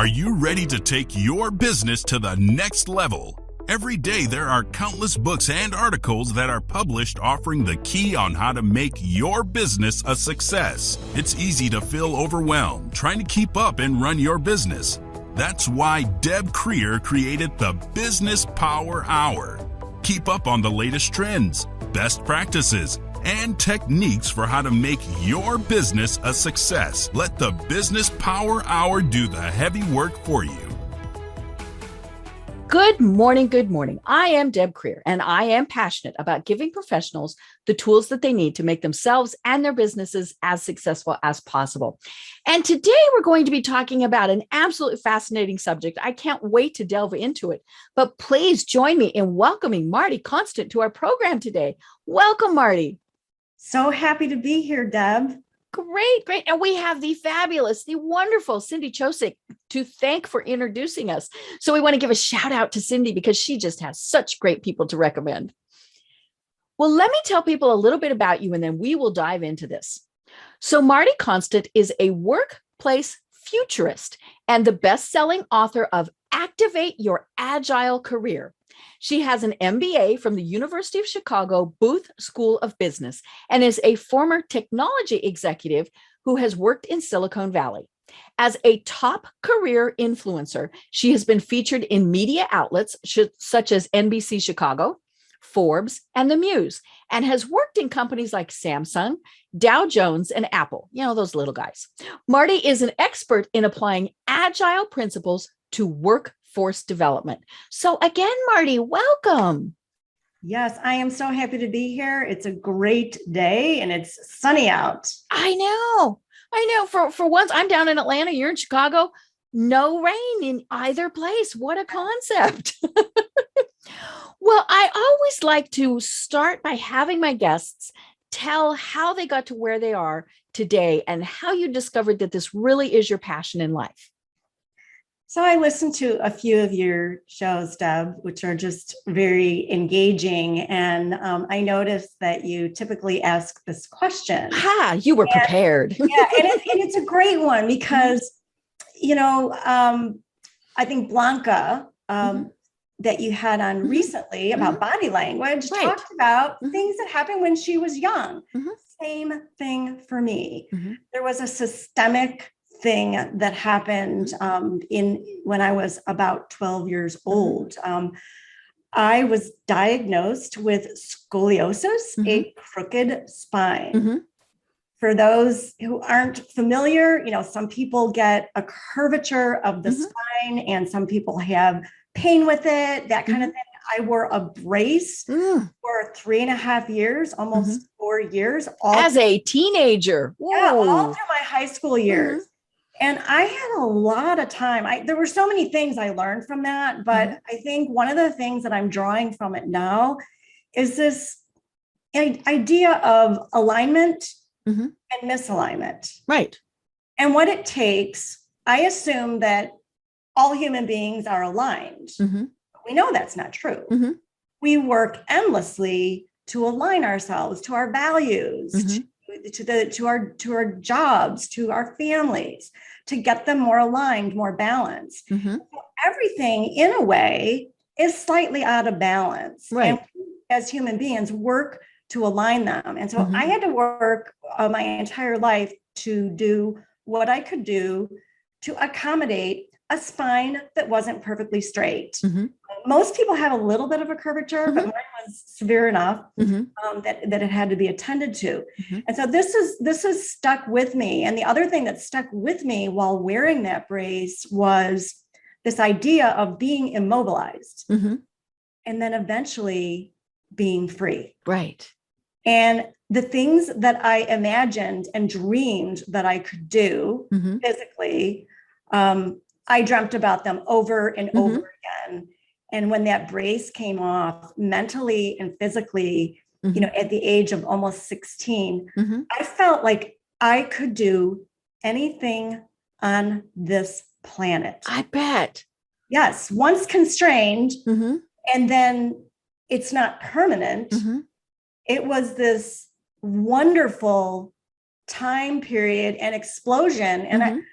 Are you ready to take your business to the next level? Every day there are countless books and articles that are published offering the key on how to make your business a success. It's easy to feel overwhelmed trying to keep up and run your business. That's why Deb Creer created the Business Power Hour. Keep up on the latest trends, best practices, and techniques for how to make your business a success. Let the Business Power Hour do the heavy work for you. Good morning. Good morning. I am Deb Creer, and I am passionate about giving professionals the tools that they need to make themselves and their businesses as successful as possible. And today we're going to be talking about an absolutely fascinating subject. I can't wait to delve into it, but please join me in welcoming Marti Konstant to our program today. Welcome, Marti. So happy to be here, Deb. Great. And we have the fabulous, the wonderful Cindy Chosick to thank for introducing us. So we want to give a shout out to Cindy because she just has such great people to recommend. Well, let me tell people a little bit about you and then we will dive into this. So Marti Konstant is a workplace futurist and the best-selling author of Activate Your Agile Career. She has an MBA from the University of Chicago Booth School of Business and is a former technology executive who has worked in Silicon Valley. As a top career influencer, she has been featured in media outlets such as NBC Chicago, Forbes, and the Muse, and has worked in companies like Samsung, Dow Jones, and Apple. You know, those little guys. Marti is an expert in applying agile principles to workforce development. So again, Marti, welcome. Yes, I am so happy to be here. It's a great day and it's sunny out. I know. For once, I'm down in Atlanta, you're in Chicago. No rain in either place. What a concept. Well, I always like to start by having my guests tell how they got to where they are today and how you discovered that this really is your passion in life. So I listened to a few of your shows, Deb, which are just very engaging. And I noticed that you typically ask this question. You were prepared. And it's a great one because, I think Blanca, that you had on recently about body language, talked about things that happened when she was young. Same thing for me. There was a systemic thing that happened when I was about 12 years old. I was diagnosed with scoliosis, a crooked spine. For those who aren't familiar, some people get a curvature of the spine and some people have pain with it, that kind of thing. I wore a brace for 3.5 years, almost 4 years. As a teenager. All through my high school years. And I had a lot of time. There were so many things I learned from that, but I think one of the things that I'm drawing from it now is this idea of alignment and misalignment. Right. And what it takes. I assume that all human beings are aligned. We know that's not true. We work endlessly to align ourselves to our values, to our jobs, to our families, to get them more aligned, more balanced. Everything, in a way, is slightly out of balance. Right. And as human beings, work to align them. And so I had to work my entire life to do what I could do to accommodate a spine that wasn't perfectly straight. Most people have a little bit of a curvature, but mine was severe enough that it had to be attended to. And so this is stuck with me. And the other thing that stuck with me while wearing that brace was this idea of being immobilized and then eventually being free. Right. And the things that I imagined and dreamed that I could do physically, I dreamt about them over and over again. And when that brace came off mentally and physically, at the age of almost 16, I felt like I could do anything on this planet. I bet. Yes. Once constrained, and then it's not permanent. It was this wonderful time period and explosion. And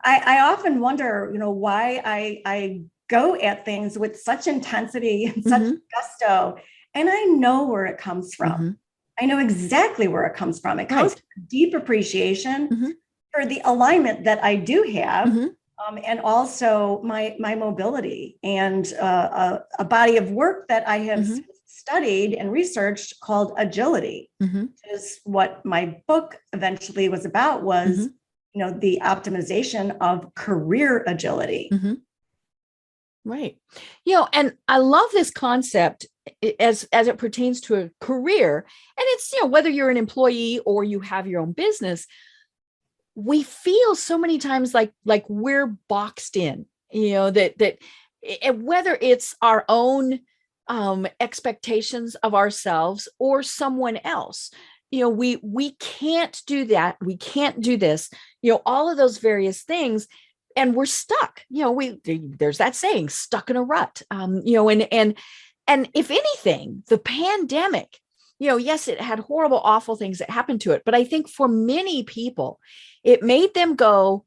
I often wonder, why I go at things with such intensity and such gusto, and I know where it comes from. I know exactly where it comes from. It comes from deep appreciation for the alignment that I do have, and also my mobility and a body of work that I have studied and researched called agility, is what my book eventually was about, was the optimization of career agility. Right. And I love this concept as it pertains to a career. And it's, whether you're an employee or you have your own business, we feel so many times like we're boxed in, that whether it's our own expectations of ourselves or someone else, we can't do that. We can't do this, all of those various things. And we're stuck, there's that saying, stuck in a rut, and if anything, the pandemic, yes, it had horrible, awful things that happened to it. But I think for many people, it made them go,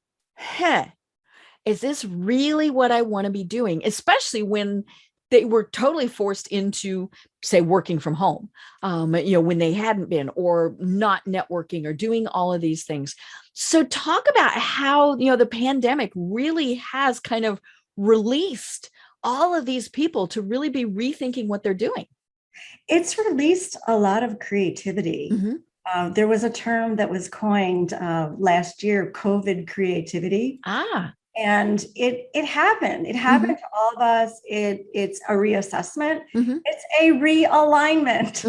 is this really what I want to be doing? Especially when they were totally forced into, say, working from home, when they hadn't been, or not networking or doing all of these things. So talk about how, the pandemic really has kind of released all of these people to really be rethinking what they're doing. It's released a lot of creativity. There was a term that was coined last year, COVID creativity. And it happened. It happened to all of us. It's a reassessment. It's a realignment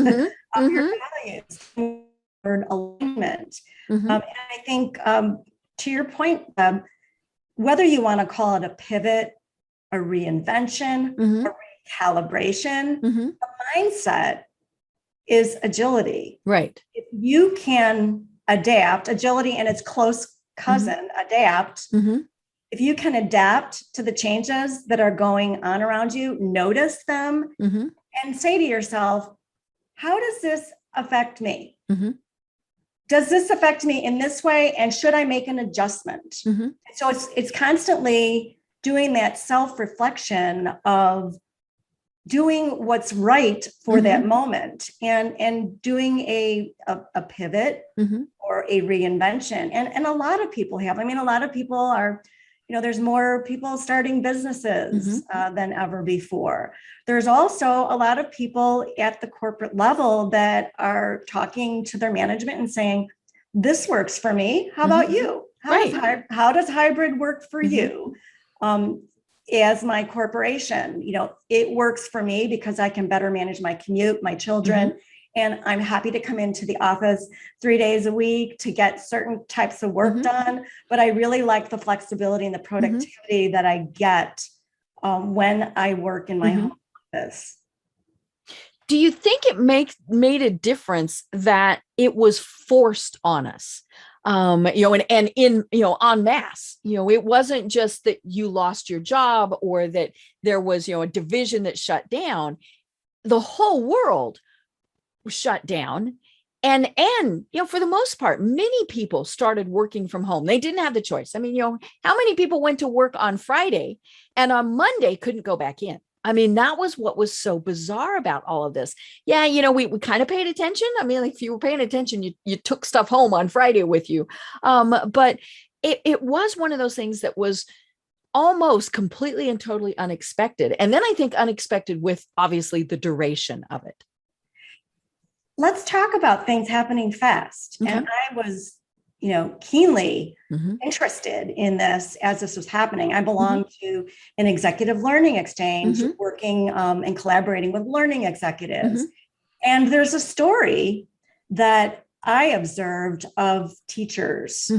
of your values, or alignment. And I think, to your point, whether you want to call it a pivot, a reinvention, a recalibration, the mindset is agility. Right. If you can adapt, agility and its close cousin, adapt. If you can adapt to the changes that are going on around you, notice them, and say to yourself, how does this affect me? Does this affect me in this way? And should I make an adjustment? So it's constantly doing that self-reflection of doing what's right for that moment, and doing a pivot or a reinvention. And a lot of people have. I mean, a lot of people are, there's more people starting businesses than ever before. There's also a lot of people at the corporate level that are talking to their management and saying, this works for me. How about you? How does hybrid work for you? As my corporation, it works for me because I can better manage my commute, my children, and I'm happy to come into the office 3 days a week to get certain types of work done. But I really like the flexibility and the productivity that I get when I work in my home office. Do you think it made a difference that it was forced on us? And in, en masse, it wasn't just that you lost your job or that there was, a division that shut down. The whole world was shut down. And, for the most part, many people started working from home. They didn't have the choice. I mean, how many people went to work on Friday and on Monday couldn't go back in? I mean, that was what was so bizarre about all of this. Yeah, we kind of paid attention. I mean, like, if you were paying attention, you took stuff home on Friday with you. But it was one of those things that was almost completely and totally unexpected. And then I think unexpected with, obviously, the duration of it. Let's talk about things happening fast. And I was, keenly interested in this as this was happening. I belong to an executive learning exchange, working and collaborating with learning executives. And there's a story that I observed of teachers.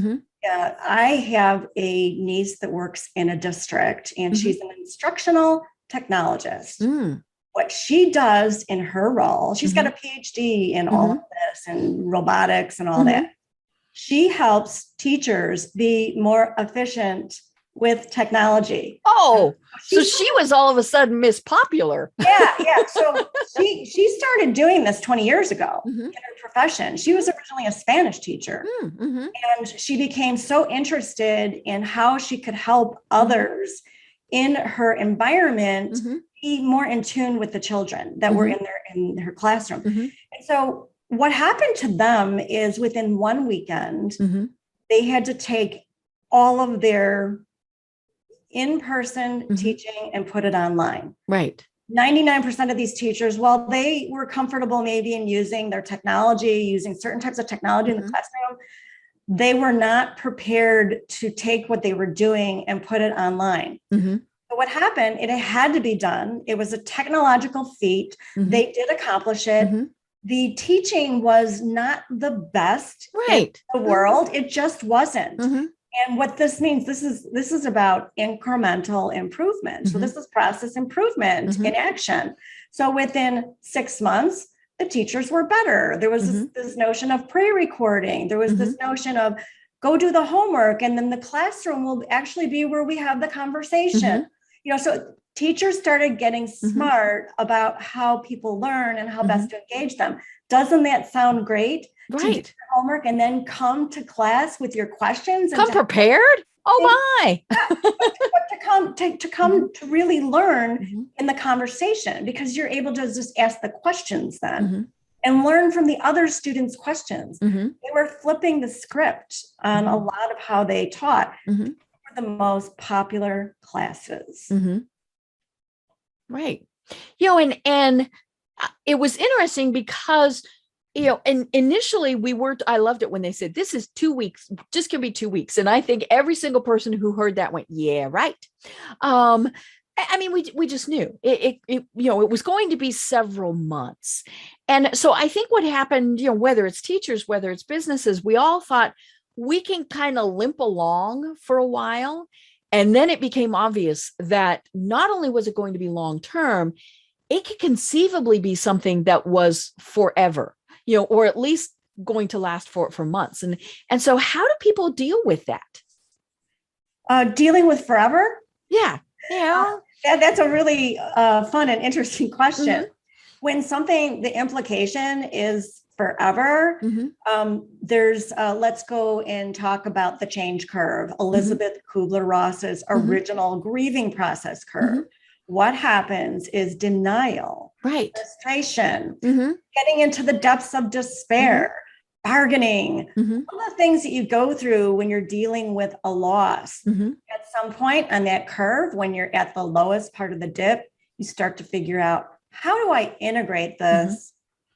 I have a niece that works in a district, and she's an instructional technologist. What she does in her role, she's got a PhD in all of this and robotics and all that. She helps teachers be more efficient with technology. Oh, so she was all of a sudden Miss Popular. Yeah. So she started doing this 20 years ago Mm-hmm. in her profession. She was originally a Spanish teacher, Mm-hmm. and she became so interested in how she could help others in her environment Mm-hmm. be more in tune with the children that were in her classroom. Mm-hmm. And so what happened to them is within one weekend, Mm-hmm. they had to take all of their in-person teaching and put it online. Right. 99% of these teachers, while they were comfortable maybe in using their technology, using certain types of technology in the classroom, they were not prepared to take what they were doing and put it online. Mm-hmm. So what happened, it had to be done. It was a technological feat. They did accomplish it. The teaching was not the best in the world. It just wasn't. And what this means, this is about incremental improvement. So this is process improvement in action. So within 6 months, the teachers were better. There was this notion of pre-recording. There was this notion of go do the homework, and then the classroom will actually be where we have the conversation. So teachers started getting smart about how people learn and how best to engage them. Doesn't that sound great? To do your homework and then come to class with your questions. Come prepared? Oh my. But to come to really learn in the conversation, because you're able to just ask the questions then and learn from the other students' questions. They were flipping the script on a lot of how they taught. For the most popular classes. Right. And it was interesting because, and initially I loved it when they said, this is 2 weeks, just give me 2 weeks. And I think every single person who heard that went, yeah, right. I mean, we just knew it was going to be several months. And so I think what happened, whether it's teachers, whether it's businesses, we all thought we can kind of limp along for a while. And then it became obvious that not only was it going to be long-term, it could conceivably be something that was forever, or at least going to last for months. And so how do people deal with that? Dealing with forever? Yeah. That's a really fun and interesting question. When the implication is forever, there's, let's go and talk about the change curve, Elizabeth Kubler-Ross's original grieving process curve. What happens is denial, frustration, getting into the depths of despair, bargaining, all the things that you go through when you're dealing with a loss. At some point on that curve, when you're at the lowest part of the dip, you start to figure out, how do I integrate this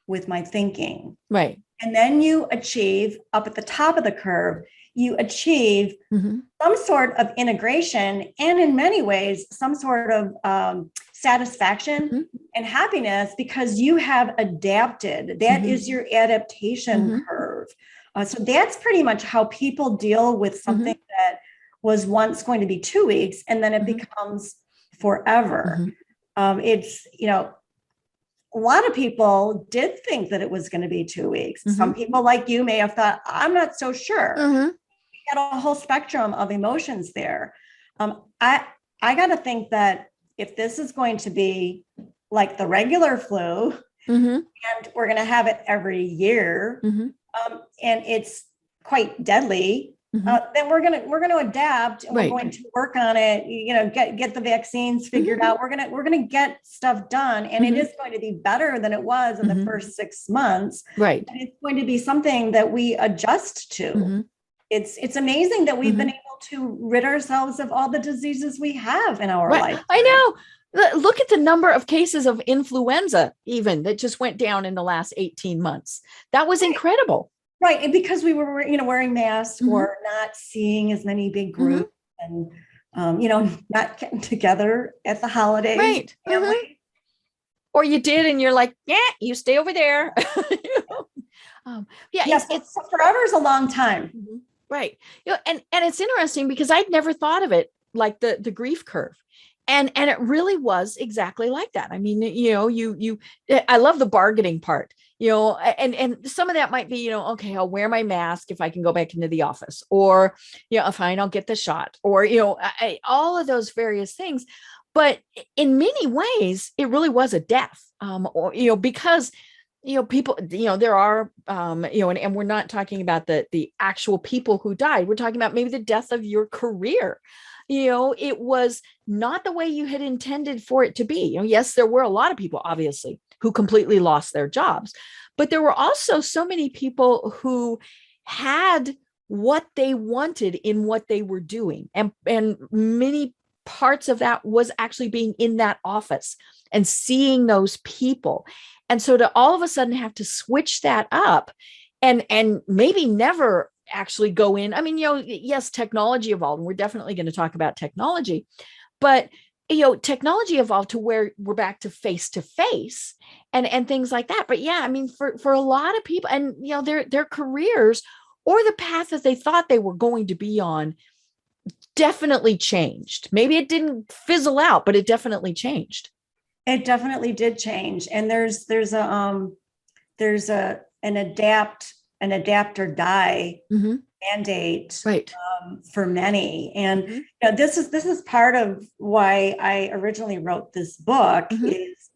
with my thinking? Right. And then you achieve, up at the top of the curve, you achieve some sort of integration, and in many ways, some sort of satisfaction and happiness, because you have adapted. That is your adaptation curve. So that's pretty much how people deal with something that was once going to be 2 weeks, and then it becomes forever. It's, a lot of people did think that it was going to be 2 weeks. Some people like you may have thought, I'm not so sure. You got a whole spectrum of emotions there. I got to think that if this is going to be like the regular flu, and we're going to have it every year, and it's quite deadly, then we're going to adapt, and we're going to work on it. Get the vaccines figured out. We're going to get stuff done, and it is going to be better than it was in the first 6 months. Right. And it's going to be something that we adjust to. It's amazing that we've been able to rid ourselves of all the diseases we have in our life. I know. Look at the number of cases of influenza, even, that just went down in the last 18 months. That was incredible. Right. And because we were, wearing masks or not seeing as many big groups and, not getting together at the holidays. Right. Or you did, and you're like, yeah, you stay over there. It's forever is a long time. Right. And it's interesting because I'd never thought of it like the grief curve. And it really was exactly like that. I mean, I love the bargaining part. and some of that might be, okay, I'll wear my mask if I can go back into the office, or, fine, I'll get the shot, or, all of those various things. But in many ways, it really was a death, or, because, people, there are, and we're not talking about the actual people who died. We're talking about maybe the death of your career. It was not the way you had intended for it to be. Yes, there were a lot of people, obviously, who completely lost their jobs, but there were also so many people who had what they wanted in what they were doing. And many parts of that was actually being in that office and seeing those people. And so to all of a sudden have to switch that up and maybe never actually go in. I mean, yes, technology evolved, and we're definitely going to talk about technology, but technology evolved to where we're back to face and things like that. But yeah, I mean, for a lot of people, and their careers or the path that they thought they were going to be on definitely changed. Maybe it didn't fizzle out, but it definitely changed. It definitely did change. And there's an adapt or die mandate, right, for many. And this is part of why I originally wrote this book. Is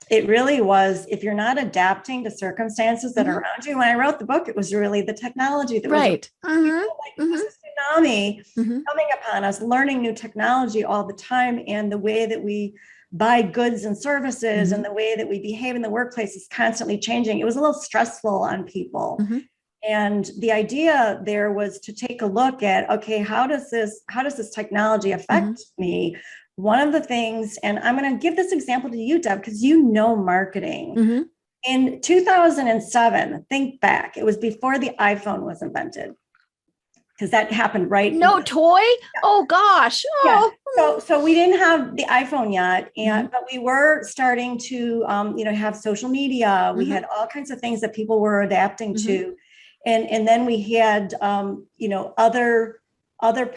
it really was, if you're not adapting to circumstances that are around you. When I wrote the book, it was really the technology that right. was a tsunami coming upon us, learning new technology all the time, and the way that we buy goods and services and the way that we behave in the workplace is constantly changing. It was a little stressful on people. And the idea there was to take a look at, okay, how does this technology affect me? One of the things, and I'm going to give this example to you, Deb, because marketing. In 2007, think back, it was before the iPhone was invented, because that happened right. No toy? Yeah. Oh gosh. Oh. Yeah. So we didn't have the iPhone yet, but we were starting to have social media. We had all kinds of things that people were adapting to. And then we had other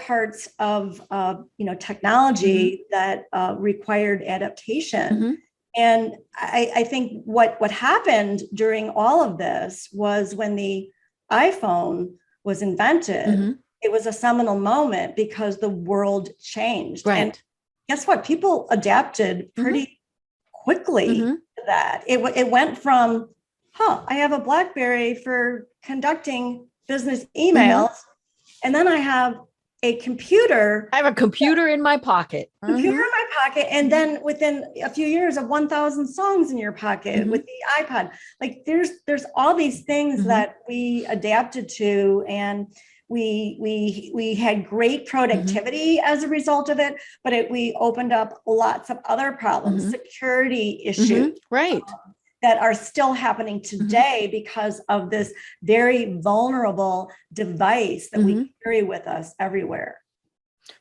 parts of technology that required adaptation. And I think what happened during all of this was when the iPhone was invented, it was a seminal moment because the world changed. Right. And guess what? People adapted pretty quickly to that. It went from, I have a BlackBerry for conducting business emails, and then I have a computer. I have a computer in my pocket. And then within a few years of 1,000 songs in your pocket with the iPod. Like there's all these things that we adapted to, and we had great productivity as a result of it, but we opened up lots of other problems, security issues, right, that are still happening today because of this very vulnerable device that we carry with us everywhere.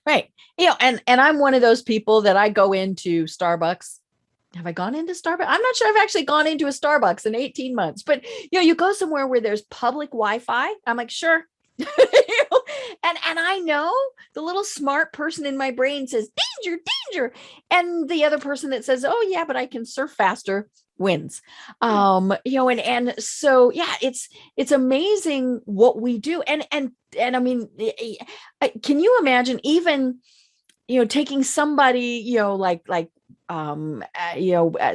Right. And I'm one of those people that I go into Starbucks. Have I gone into Starbucks? I'm not sure I've actually gone into a Starbucks in 18 months, but you go somewhere where there's public Wi-Fi. I'm like, sure. And I know the little smart person in my brain says, danger. And the other person that says, oh yeah, but I can surf faster wins. And so, yeah, it's amazing what we do. And I mean, can you imagine even, taking somebody,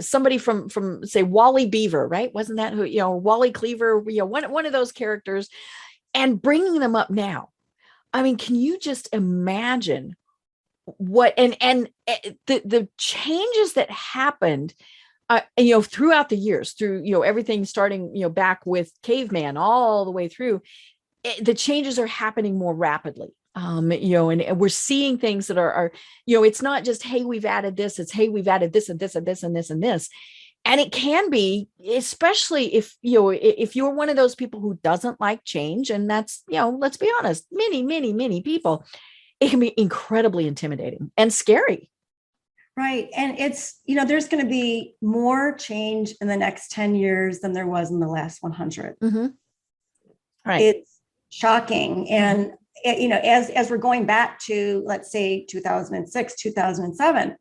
somebody from say Wally Beaver, right? Wasn't that who, Wally Cleaver, one of those characters, and bringing them up now. I mean, can you just imagine what, and the changes that happened, throughout the years, through, everything starting, back with caveman all the way through, the changes are happening more rapidly. And we're seeing things that are, it's not just, hey, we've added this, it's, hey, we've added this and this and this and this and this. And it can be, especially if you're one of those people who doesn't like change, and that's, let's be honest, many people, it can be incredibly intimidating and scary. Right. And it's, there's going to be more change in the next 10 years than there was in the last 100. Right. It's shocking. And, as we're going back to, let's say, 2006, 2007,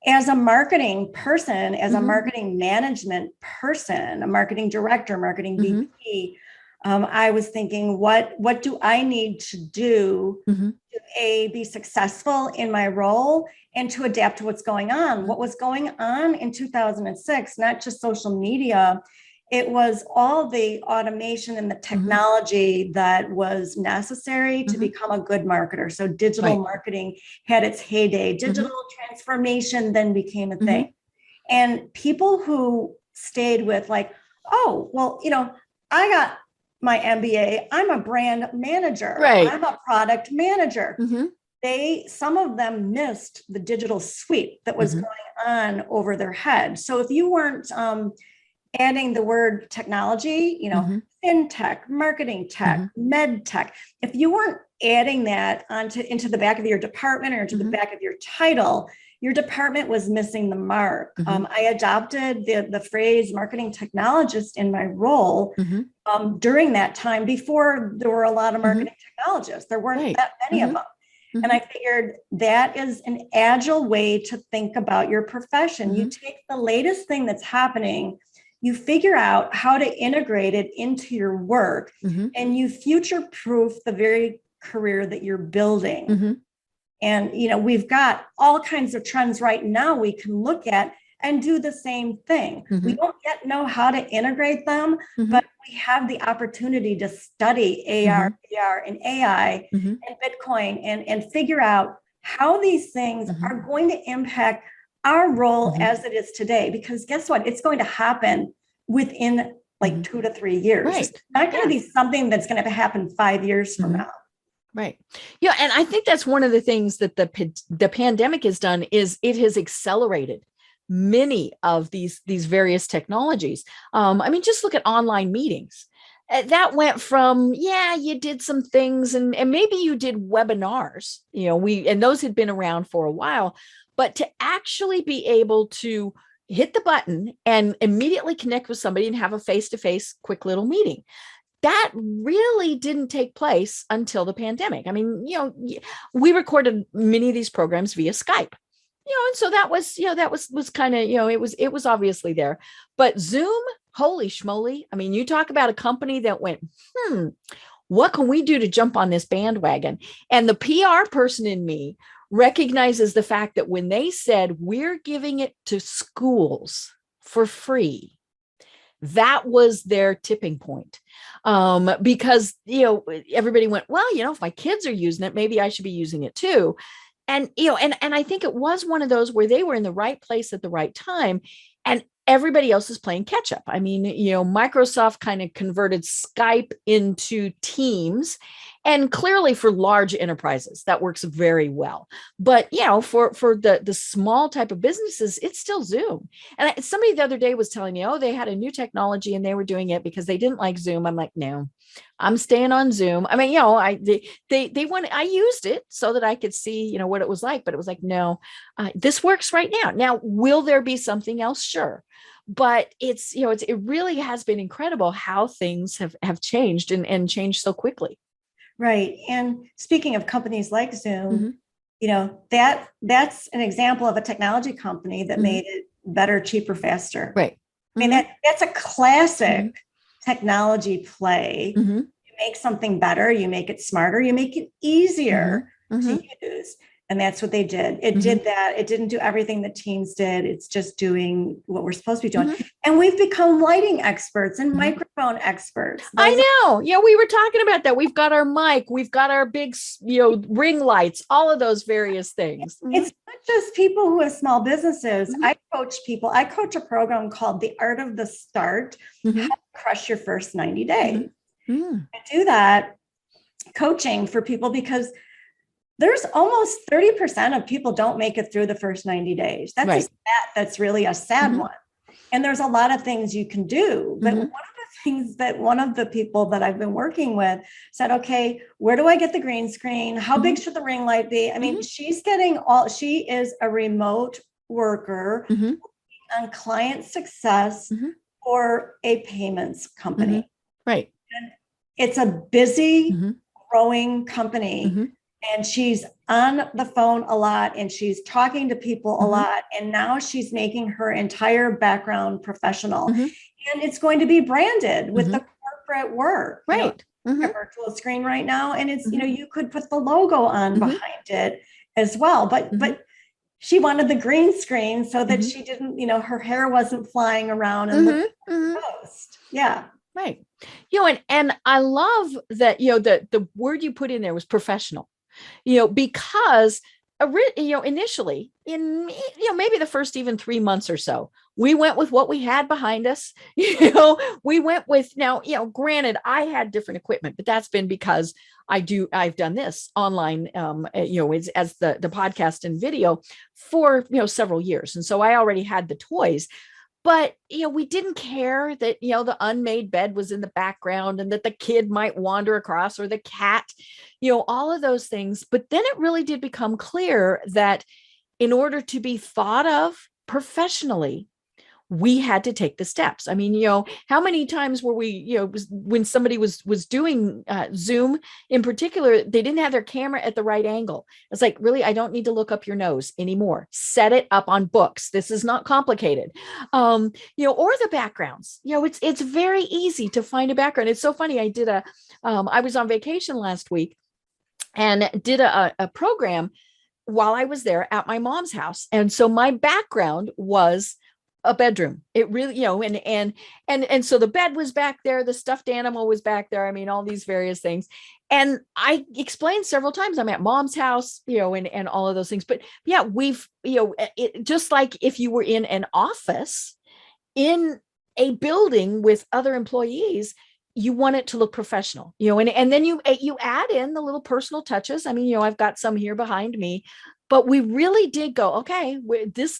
as a marketing person, as a marketing management person, a marketing director, marketing VP, I was thinking, what do I need to do to be successful in my role and to adapt to what's going on? What was going on in 2006, not just social media, it was all the automation and the technology that was necessary to become a good marketer. So digital marketing had its heyday. Digital transformation then became a thing. And people who stayed with like, oh, well, I got my MBA, I'm a brand manager, I'm a product manager. Some of them missed the digital sweep that was going on over their head. So if you weren't adding the word technology, fintech, marketing tech, med tech, if you weren't adding that into the back of your department or into the back of your title, your department was missing the mark. I adopted the phrase marketing technologist in my role during that time before there were a lot of marketing technologists. There weren't that many of them. And I figured that is an agile way to think about your profession. You take the latest thing that's happening, you figure out how to integrate it into your work, and you future-proof the very career that you're building. And, we've got all kinds of trends right now we can look at and do the same thing. We don't yet know how to integrate them, but we have the opportunity to study AR, VR, and AI and Bitcoin and figure out how these things are going to impact our role as it is today. Because guess what? It's going to happen within like 2 to 3 years. It's not going to be something that's going to happen 5 years from now. Right. Yeah. And I think that's one of the things that the pandemic has done is it has accelerated many of these various technologies. Just look at online meetings. That went from, you did some things and maybe you did webinars, and those had been around for a while, but to actually be able to hit the button and immediately connect with somebody and have a face-to-face quick little meeting. That really didn't take place until the pandemic. We recorded many of these programs via Skype, and so that was kind of, it was obviously there, but Zoom, holy schmoly. You talk about a company that went, what can we do to jump on this bandwagon? And the PR person in me recognizes the fact that when they said we're giving it to schools for free, that was their tipping point. Because, everybody went, well, if my kids are using it, maybe I should be using it too. And, and I think it was one of those where they were in the right place at the right time and everybody else is playing catch up. Microsoft kind of converted Skype into Teams, and clearly for large enterprises, that works very well. But, for the small type of businesses, it's still Zoom. And somebody the other day was telling me, they had a new technology and they were doing it because they didn't like Zoom. I'm like, no, I'm staying on Zoom. I used it so that I could see, what it was like, but it was like, no, this works right now. Now, will there be something else? Sure. But it really has been incredible how things have changed and changed so quickly. Right. And speaking of companies like Zoom, that's an example of a technology company that made it better, cheaper, faster. Right. That's a classic technology play. You make something better, you make it smarter, you make it easier to use. And that's what they did. It did that. It didn't do everything that Teams did. It's just doing what we're supposed to be doing. And we've become lighting experts and microphone experts. I know. We were talking about that. We've got our mic. We've got our big, ring lights, all of those various things. It's not just people who have small businesses. I coach people. I coach a program called The Art of the Start, How to Crush Your First 90 Days. I do that coaching for people because there's almost 30% of people don't make it through the first 90 days. That's a stat that's really a sad one. And there's a lot of things you can do. But one of the things that one of the people that I've been working with said, okay, where do I get the green screen? How big should the ring light be? She is a remote worker on client success for a payments company. Right. And it's a busy, growing company. and she's on the phone a lot and she's talking to people a lot. And now she's making her entire background professional. And it's going to be branded with the corporate work. Right. A virtual screen right now. And it's, you could put the logo on behind it as well. But she wanted the green screen so that she didn't, her hair wasn't flying around and looking like a ghost. Yeah. Right. And I love that, the word you put in there was professional, because initially in, maybe the first even 3 months or so, we went with what we had behind us. We went with, now, granted, I had different equipment, but that's been because I've done this online, as the podcast and video for, several years. And so I already had the toys, but, we didn't care that, the unmade bed was in the background and that the kid might wander across, or the cat, all of those things. But then it really did become clear that in order to be thought of professionally, we had to take the steps. I mean, how many times were we, when somebody was doing Zoom in particular, they didn't have their camera at the right angle. It's like, really, I don't need to look up your nose anymore. Set it up on books. This is not complicated. Or the backgrounds, it's very easy to find a background. It's so funny. I was on vacation last week and did a program while I was there at my mom's house. And so my background was a bedroom. It really, and so the bed was back there, the stuffed animal was back there. I mean, all these various things. And I explained several times, I'm at mom's house, and all of those things. But yeah, we've, just like if you were in an office in a building with other employees, you want it to look professional, and then you add in the little personal touches. I mean, I've got some here behind me, but we really did go, okay, this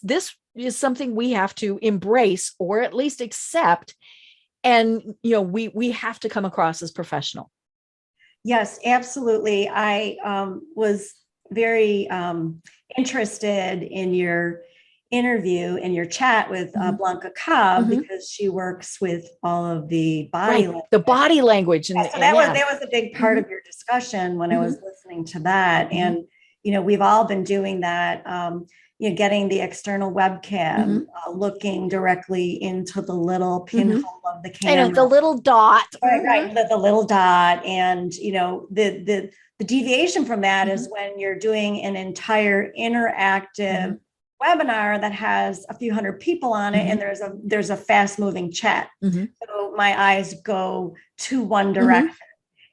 is something we have to embrace, or at least accept. And, we have to come across as professional. Yes, absolutely. I was very interested in your interview and your chat with Blanca Cobb, because she works with all of the body language. The body language. And, so that was a big part of your discussion when I was listening to that. And, we've all been doing that, getting the external webcam, looking directly into the little pinhole of the camera. And the little dot. Right, the little dot. And, the deviation from that is when you're doing an entire interactive webinar that has a few hundred people on it, and there's a fast moving chat. So my eyes go to one direction.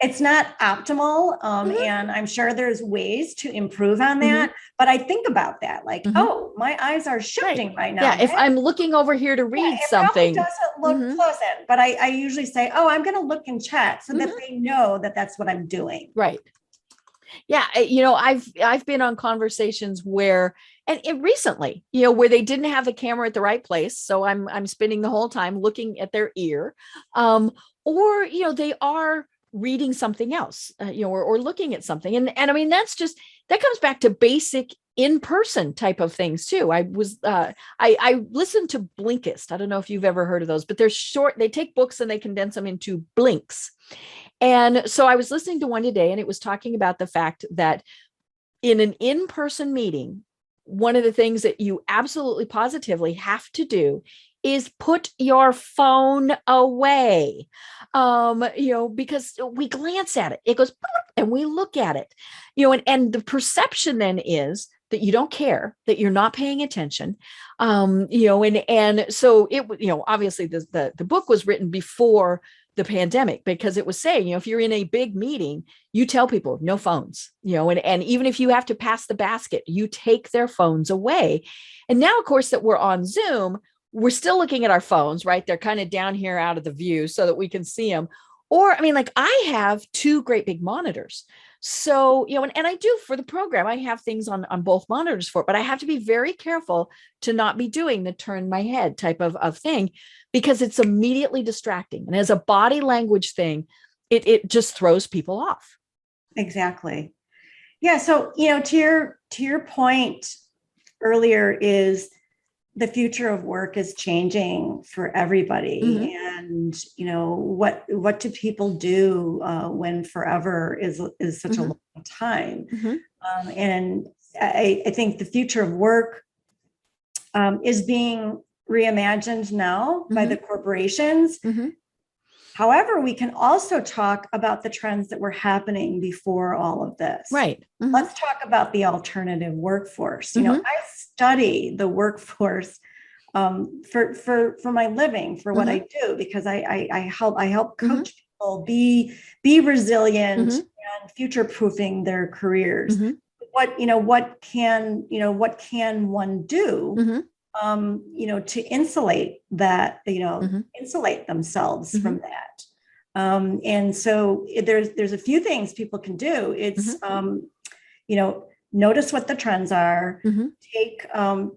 It's not optimal. And I'm sure there's ways to improve on that, but I think about that, like, oh, my eyes are shifting right now. Yeah. If I'm looking over here to read something, it doesn't look pleasant, but I usually say, oh, I'm going to look in chat so that they know that that's what I'm doing. Right. Yeah. I've been on conversations where, and recently, where they didn't have the camera at the right place. So I'm spending the whole time looking at their ear, or, they are reading something else, or looking at something. And I mean, that comes back to basic in-person type of things too. I listened to Blinkist. I don't know if you've ever heard of those, but they're short. They take books and they condense them into blinks. And so I was listening to one today, and it was talking about the fact that in an in-person meeting, one of the things that you absolutely positively have to do is put your phone away, because we glance at it, it goes, and we look at it, and the perception then is that you don't care, that you're not paying attention, and so it, obviously the book was written before the pandemic, because it was saying, if you're in a big meeting, you tell people no phones, and even if you have to pass the basket, you take their phones away. And now, of course, that we're on Zoom, we're still looking at our phones, right? They're kind of down here out of the view so that we can see them. Or, I mean, like, I have two great big monitors. So, and I do for the program, I have things on both monitors for it, but I have to be very careful to not be doing the turn my head type of thing, because it's immediately distracting. And as a body language thing, it just throws people off. Exactly. Yeah. So, to your point earlier, is the future of work is changing for everybody. And, what do people do when forever is such a long long time. And I think the future of work is being reimagined now by the corporations. However, we can also talk about the trends that were happening before all of this. Right. Let's talk about the alternative workforce. You know, I study the workforce for my living, for what I do, because I help coach people be resilient and future-proofing their careers. What can one do to insulate that, insulate themselves from that. And so there's a few things people can do. It's, notice what the trends are, take an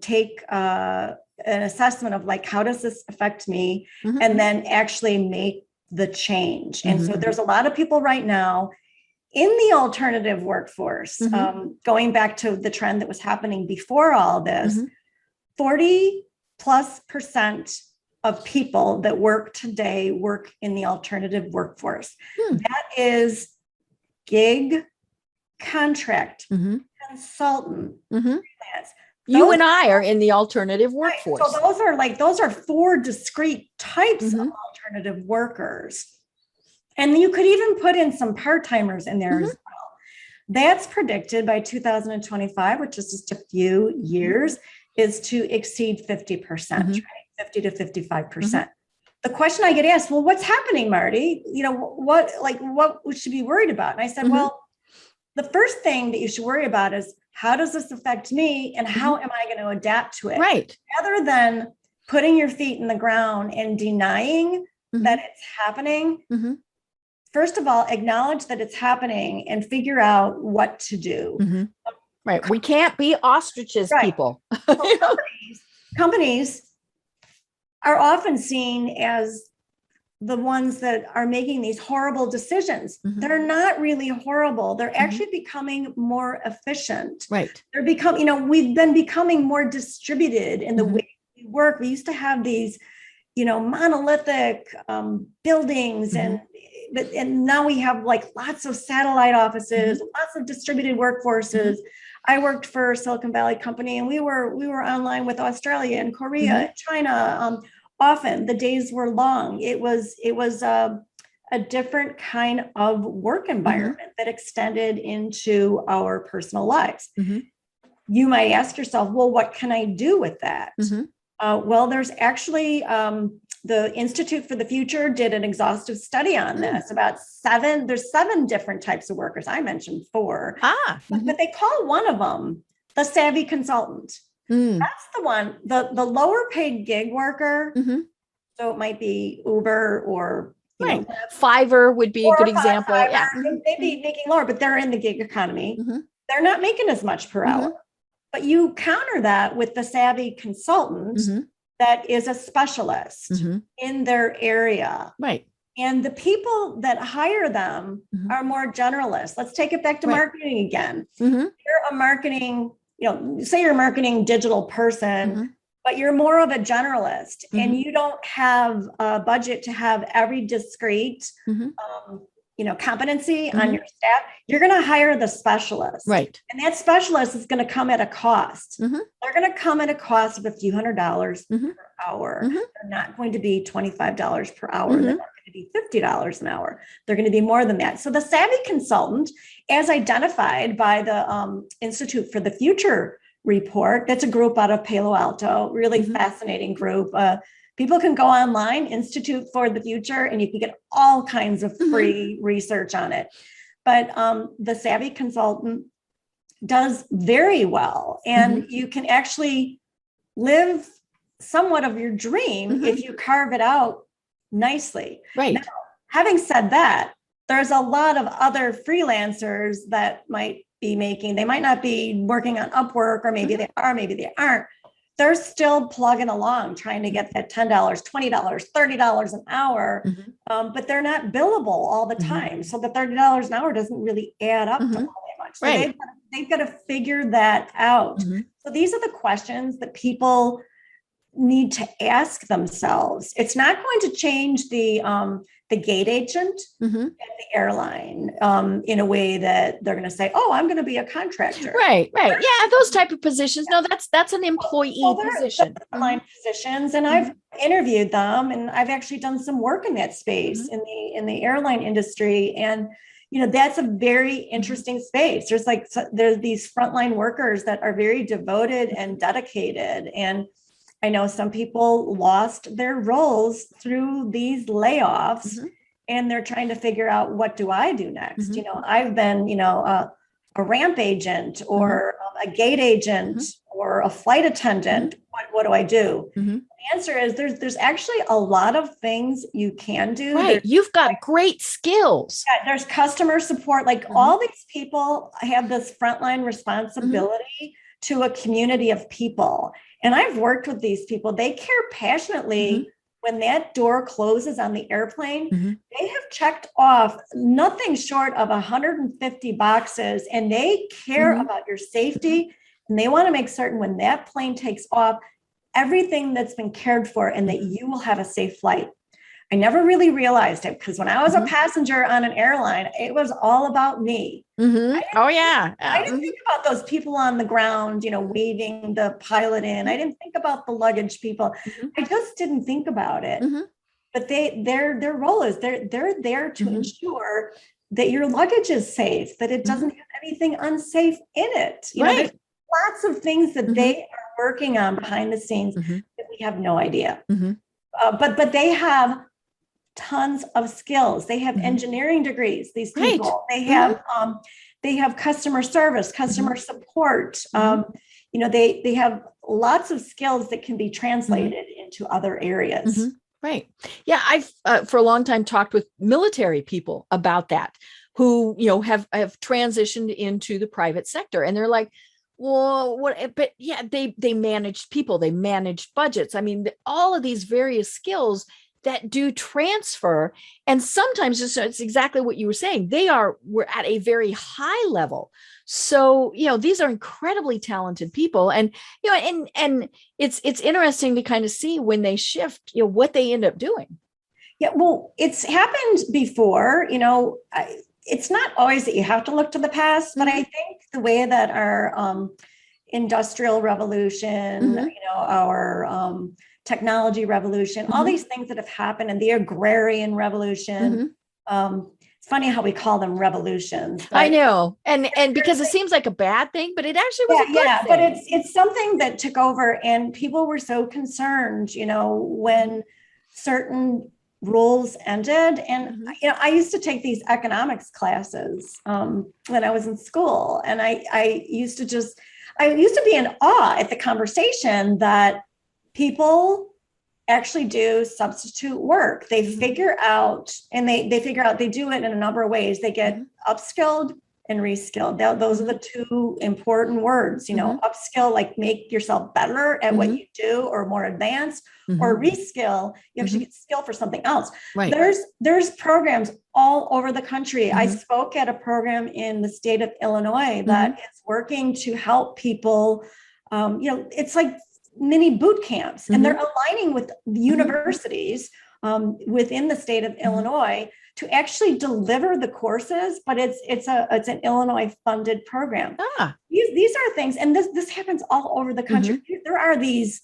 assessment of like, how does this affect me? And then actually make the change. And so there's a lot of people right now in the alternative workforce, going back to the trend that was happening before all this, 40+% of people that work today work in the alternative workforce. That is gig, contract, consultant, freelance. You and I are in the alternative workforce. Right. So those are 4 discrete types of alternative workers. And you could even put in some part-timers in there as well. That's predicted by 2025, which is just a few years, is to exceed 50%, right? 50 to 55%. The question I get asked, well, what's happening, Marty? What we should be worried about? And I said, well, the first thing that you should worry about is, how does this affect me and how am I going to adapt to it? Right. Rather than putting your feet in the ground and denying that it's happening, first of all, acknowledge that it's happening and figure out what to do. Right. We can't be ostriches, people. So companies are often seen as the ones that are making these horrible decisions. They're not really horrible. They're actually becoming more efficient. Right. They're we've been becoming more distributed in the way we work. We used to have these, monolithic buildings and now we have like lots of satellite offices, lots of distributed workforces. I worked for a Silicon Valley company and we were online with Australia and Korea and China. Often the days were long. It was a different kind of work environment that extended into our personal lives. You might ask yourself, well, what can I do with that? Well, there's actually the Institute for the Future did an exhaustive study on this about there's 7 different types of workers. I mentioned 4, but they call one of them the savvy consultant. That's the one, the lower paid gig worker. So it might be Uber or Fiverr would be a good example. Yeah. They'd be making lower, but they're in the gig economy. They're not making as much per hour. But you counter that with the savvy consultant that is a specialist in their area. Right. And the people that hire them are more generalists. Let's take it back to marketing again. You're a marketing, say you're a marketing digital person, but you're more of a generalist and you don't have a budget to have every discrete, competency on your staff. You're going to hire the specialist. Right. And that specialist is going to come at a cost. They're going to come at a cost of a few $100s per hour. They're not going to be $25 per hour. They're not going to be $50 an hour. They're going to be more than that. So the savvy consultant, as identified by the Institute for the Future report, that's a group out of Palo Alto, really fascinating group. People can go online, Institute for the Future, and you can get all kinds of free research on it. But the savvy consultant does very well. And you can actually live somewhat of your dream if you carve it out nicely. Right. Now, having said that, there's a lot of other freelancers that might be they might not be working on Upwork, or maybe they are, maybe they aren't. They're still plugging along, trying to get that $10, $20, $30 an hour, but they're not billable all the time. So the $30 an hour doesn't really add up to all that much. So they've got to figure that out. So these are the questions that people need to ask themselves. It's not going to change the the gate agent at the airline in a way that they're going to say, oh, I'm going to be a contractor. Right. Yeah, those type of positions. No, that's an employee position. Frontline positions, and I've interviewed them, and I've actually done some work in that space in the airline industry. And that's a very interesting space. There's these frontline workers that are very devoted and dedicated. And I know some people lost their roles through these layoffs, and they're trying to figure out, what do I do next? I've been, a ramp agent or a gate agent or a flight attendant. What do I do? The answer is there's actually a lot of things you can do. Right. You've got great skills. Yeah, there's customer support. All these people have this frontline responsibility to a community of people. And I've worked with these people. They care passionately. When that door closes on the airplane, they have checked off nothing short of 150 boxes, and they care about your safety. And they want to make certain when that plane takes off, everything that's been cared for, and that you will have a safe flight. I never really realized it, because when I was a passenger on an airline, it was all about me. I didn't think about those people on the ground, waving the pilot in. I didn't think about the luggage people. I just didn't think about it. But their role is they're there to ensure that your luggage is safe, that it doesn't have anything unsafe in it. There's lots of things that they are working on behind the scenes that we have no idea. But they have tons of skills. They have engineering degrees, these people. They have customer service, customer support. They have lots of skills that can be translated into other areas. Right. Yeah. I've for a long time talked with military people about that, who, have transitioned into the private sector, and they're like, well, what, but yeah, they managed people, they managed budgets. I mean, all of these various skills that do transfer. And sometimes it's exactly what you were saying. We're at a very high level. So, these are incredibly talented people. And, and it's interesting to kind of see when they shift, what they end up doing. Yeah, well, it's happened before, it's not always that you have to look to the past, but I think the way that our industrial revolution, our technology revolution, all these things that have happened, and the agrarian revolution. It's funny how we call them revolutions. I know. And because it seems like a bad thing, but it actually was a good thing. But it's something that took over, and people were so concerned, when certain rules ended. And, I used to take these economics classes when I was in school. And I used to be in awe at the conversation that people actually do substitute work. They figure out, and they figure out they do it in a number of ways. They get upskilled and reskilled. Those are the two important words, upskill, like make yourself better at what you do or more advanced, or reskill, you actually get skill for something else. Right. There's programs all over the country. I spoke at a program in the state of Illinois that is working to help people, it's like mini boot camps, and they're aligning with the universities within the state of Illinois to actually deliver the courses, but it's an Illinois funded program. These are things, and this happens all over the country. There are these,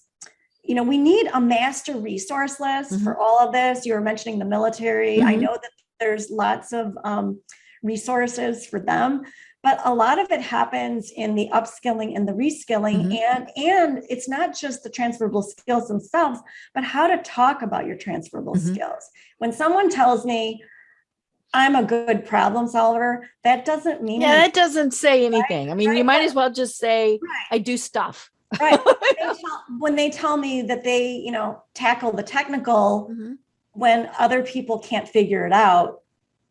we need a master resource list for all of this. You were mentioning the military. I know that there's lots of resources for them, but a lot of it happens in the upskilling and the reskilling. And it's not just the transferable skills themselves, but how to talk about your transferable skills. When someone tells me I'm a good problem solver, that doesn't mean anything. That doesn't say anything. Right? I mean, you might as well just say, I do stuff. Right. When they tell me that they, tackle the technical when other people can't figure it out,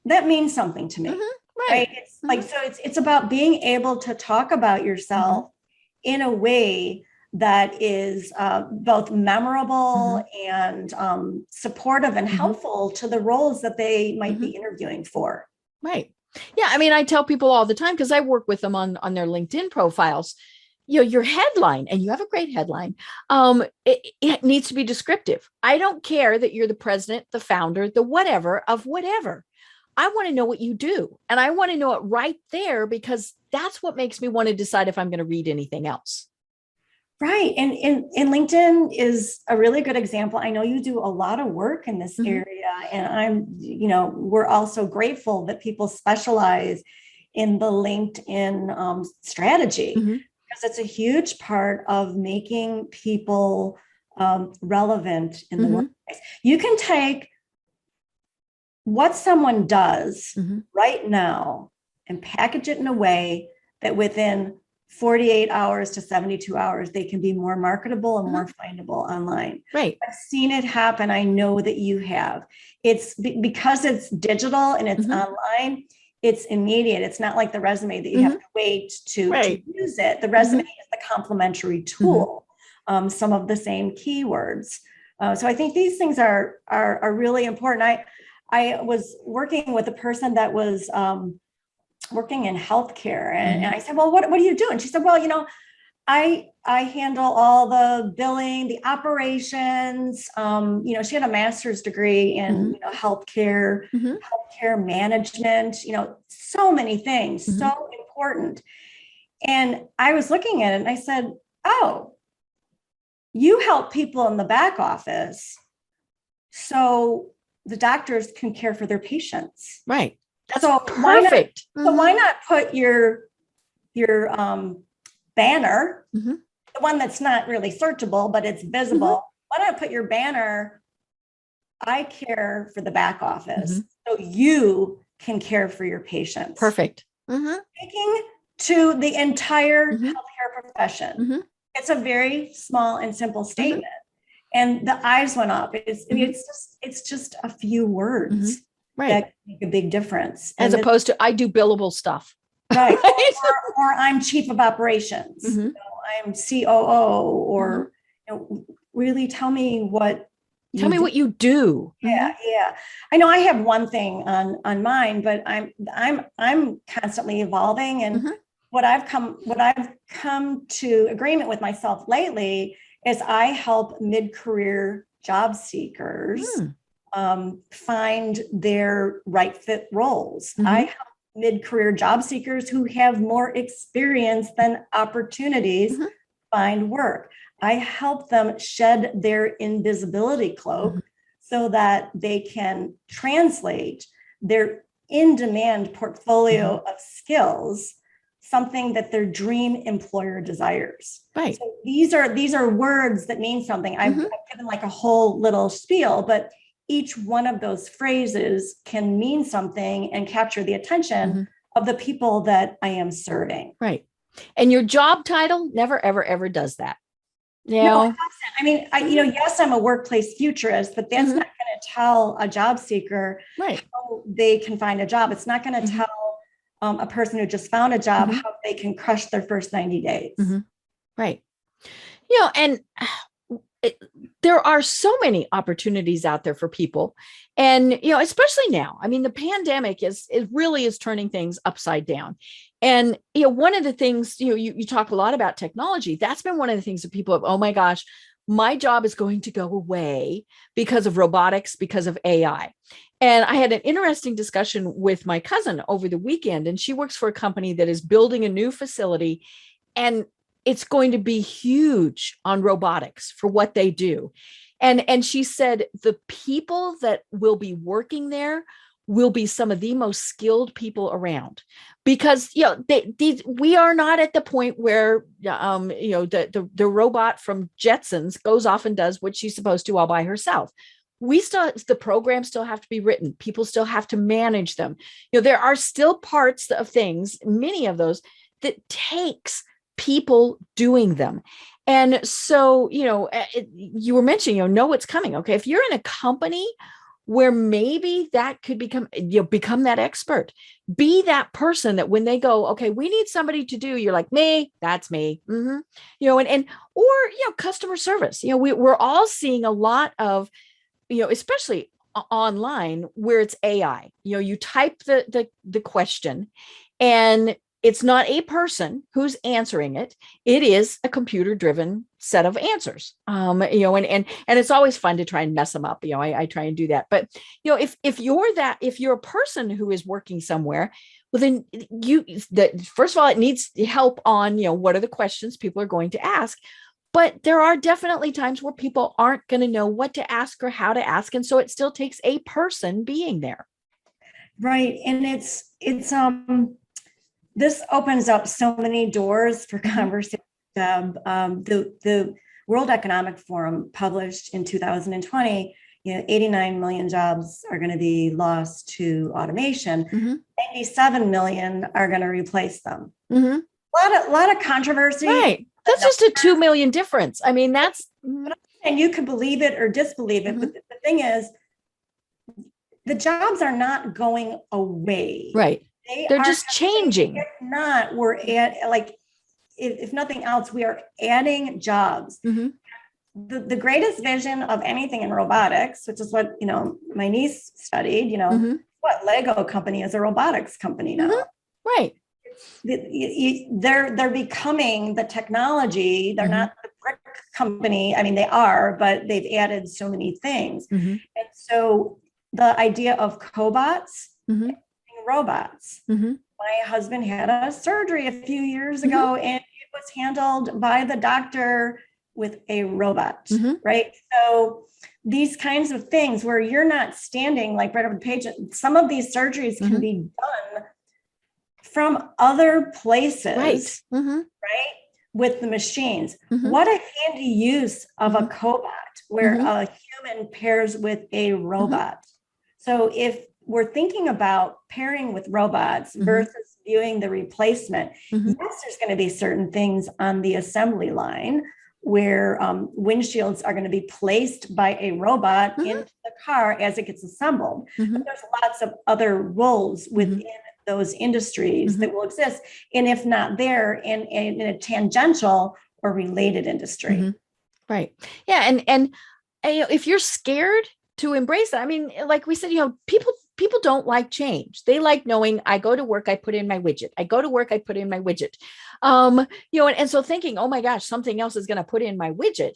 that means something to me. Right. It's like, so it's about being able to talk about yourself in a way that is both memorable and supportive and helpful to the roles that they might be interviewing for. Right. Yeah. I mean, I tell people all the time, because I work with them on their LinkedIn profiles. your headline, and you have a great headline, it needs to be descriptive. I don't care that you're the president, the founder, the whatever of whatever. I want to know what you do. And I want to know it right there, because that's what makes me want to decide if I'm going to read anything else. Right. And LinkedIn is a really good example. I know you do a lot of work in this area, and we're also grateful that people specialize in the LinkedIn strategy, because it's a huge part of making people relevant in the workplace. You can take what someone does right now and package it in a way that within 48 hours to 72 hours, they can be more marketable and more findable online. Right. I've seen it happen. I know that you have. It's because it's digital and it's online, it's immediate. It's not like the resume that you have to wait to use it. The resume is the complementary tool, some of the same keywords. So I think these things are really important. I was working with a person that was working in healthcare, and I said, well, what do you do? And she said, well, I handle all the billing, the operations. She had a master's degree in healthcare management, so many things, so important. And I was looking at it and I said, oh, you help people in the back office so the doctors can care for their patients. Right. That's so perfect. Why not put your banner, the one that's not really searchable, but it's visible. Why not put your banner, I care for the back office, so you can care for your patients. Perfect. Taking to the entire healthcare profession. It's a very small and simple statement. And the eyes went up. It's just a few words that make a big difference. As opposed to, I do billable stuff. Right. or I'm chief of operations. I'm COO, or really tell me what you do. Yeah. I know I have one thing on mine, but I'm constantly evolving. And what I've come to agreement with myself lately is I help mid-career job seekers find their right fit roles. I help mid-career job seekers who have more experience than opportunities find work. I help them shed their invisibility cloak so that they can translate their in-demand portfolio of skills, something that their dream employer desires. Right. So these are words that mean something. I've given like a whole little spiel, but each one of those phrases can mean something and capture the attention of the people that I am serving. Right. And your job title never, ever, ever does that. No, it doesn't. I mean, yes, I'm a workplace futurist, but that's not going to tell a job seeker how they can find a job. It's not going to tell a person who just found a job how they can crush their first 90 days. Right. And there are so many opportunities out there for people. And, especially now, I mean, the pandemic really is turning things upside down. And, one of the things, you talk a lot about technology. That's been one of the things that people have, oh my gosh, my job is going to go away because of robotics, because of AI. And I had an interesting discussion with my cousin over the weekend, and she works for a company that is building a new facility, and it's going to be huge on robotics for what they do. And she said the people that will be working there will be some of the most skilled people around, because we are not at the point where the robot from Jetsons goes off and does what she's supposed to all by herself. The programs still have to be written. People still have to manage them. There are still parts of things, many of those, that takes people doing them. And so, you were mentioning, know what's coming. Okay. If you're in a company where maybe that could become that expert, be that person that when they go, okay, we need somebody to do, you're like, me, that's me. Or customer service. We're all seeing a lot of, especially online where it's AI, you type the question and it's not a person who's answering it. It is a computer driven set of answers. And it's always fun to try and mess them up. I try and do that. But, if you're a person who is working somewhere, well, then first of all, it needs help on, what are the questions people are going to ask. But there are definitely times where people aren't going to know what to ask or how to ask. And so it still takes a person being there. Right. And this opens up so many doors for conversation. The World Economic Forum published in 2020, 89 million jobs are going to be lost to automation. 97 million are going to replace them. A lot of controversy. Right. That's just a 2 million difference. I mean, and you can believe it or disbelieve it. But the thing is, the jobs are not going away. Right. They're just changing. If not, we're if nothing else, we are adding jobs. The greatest vision of anything in robotics, which is what, my niece studied, what Lego company is a robotics company now. Right. They're becoming the technology. They're not the brick company. I mean, they are, but they've added so many things. And so the idea of cobots, robots. My husband had a surgery a few years ago, and it was handled by the doctor with a robot, right? So these kinds of things where you're not standing like right over the page, some of these surgeries can be done from other places, right? With the machines. What a handy use of a cobot where a human pairs with a robot. So if we're thinking about pairing with robots versus viewing the replacement, yes, there's going to be certain things on the assembly line where windshields are going to be placed by a robot into the car as it gets assembled. But there's lots of other roles within those industries that will exist. And if not there, in a tangential or related industry. Right. Yeah. And if you're scared to embrace that, I mean, like we said, people don't like change. They like knowing I go to work, I put in my widget. I go to work, I put in my widget. And so thinking, oh my gosh, something else is going to put in my widget.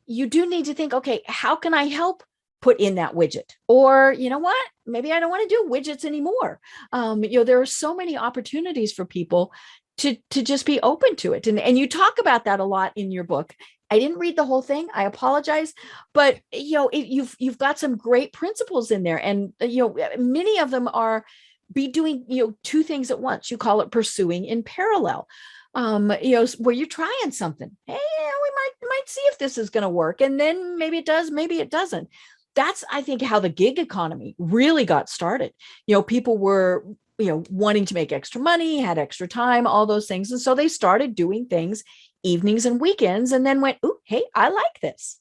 You do need to think, okay, how can I help put in that widget? Or, you know what, maybe I don't want to do widgets anymore. There are so many opportunities for people to just be open to it. And you talk about that a lot in your book. I didn't read the whole thing. I apologize, but you've got some great principles in there, and many of them are be doing two things at once. You call it pursuing in parallel. Where you're trying something. Hey, we might see if this is going to work, and then maybe it does, maybe it doesn't. That's, I think, how the gig economy really got started. People were wanting to make extra money, had extra time, all those things, and so they started doing things evenings and weekends, and then went, "Ooh, hey, I like this."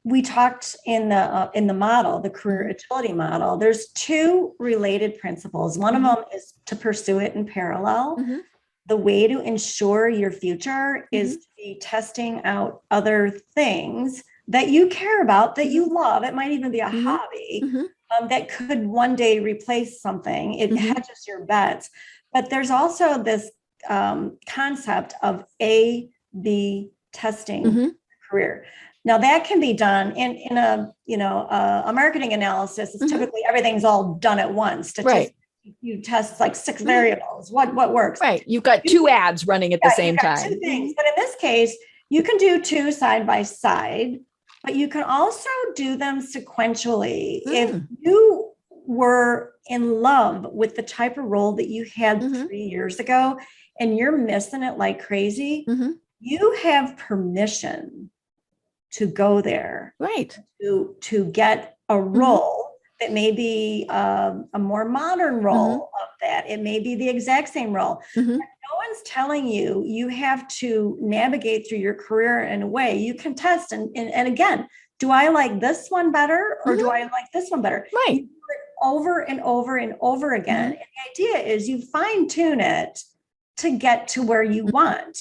We talked in the model, the career agility model. There's two related principles. One of them is to pursue it in parallel. The way to ensure your future is to be testing out other things that you care about, that you love. It might even be a hobby that could one day replace something. It hedges your bets. But there's also this concept of A/B testing career. Now that can be done in a marketing analysis. It's typically everything's all done at once. You test like 6 variables. What works? Right. You've got 2 ads running at the same time. 2 things. But in this case, you can do 2 side by side, but you can also do them sequentially. If you were in love with the type of role that you had 3 years ago, and you're missing it like crazy, you have permission to go there, right? To get a role that may be a more modern role of that. It may be the exact same role. No one's telling you you have to navigate through your career in a way. You can test and again, do I like this one better, or do I like this one better? Right. You do it over and over and over again. And the idea is you fine tune it to get to where you want.